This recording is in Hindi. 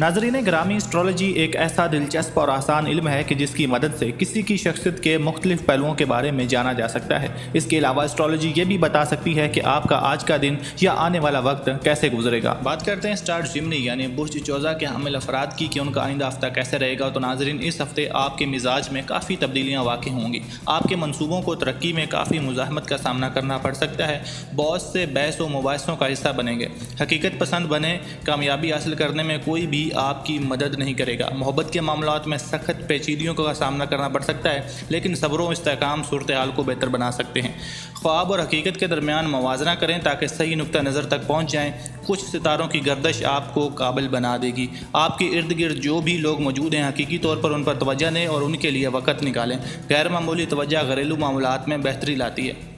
नाज़रीन ग्रामी, एस्ट्रोलॉजी एक ऐसा दिलचस्प और आसान इल्म है कि जिसकी मदद से किसी की शख्सियत के मुख्तलिफ पहलुओं के बारे में जाना जा सकता है। इसके अलावा एस्ट्रोलॉजी ये भी बता सकती है कि आपका आज का दिन या आने वाला वक्त कैसे गुजरेगा। बात करते हैं स्टार जिमनी यानी बुर्ज चौजा के हामिल अफराद की उनका आइंदा हफ्ता कैसे रहेगा। तो नाज़रीन, इस हफ्ते आपके मिजाज में काफ़ी तब्दीलियाँ वाक़ई होंगी। आपके मनसूबों को तरक्की में काफ़ी मुज़ाहमत का सामना करना पड़ सकता है। बॉस से बहस व मुबाहिसों का हिस्सा बनेंगे। हकीकत पसंद बने, कामयाबी हासिल करने में कोई भी आपकी मदद नहीं करेगा। मोहब्बत के मामलात में सख्त पेचीदियों का सामना करना पड़ सकता है, लेकिन सब्र व इस्तेकाम सूरत हाल को बेहतर बना सकते हैं। ख्वाब और हकीकत के दरमियान मवाजना करें ताकि सही नुक्ता नज़र तक पहुँच जाएँ। कुछ सितारों की गर्दश आपको काबिल बना देगी। आपके इर्द गिर्द जो भी लोग मौजूद हैं, हकीकी तौर पर उन पर तवज्जो दें और उनके लिए वक़्त निकालें। गैर मामूली तवज्जो घरेलू मामलात में बेहतरी लाती है।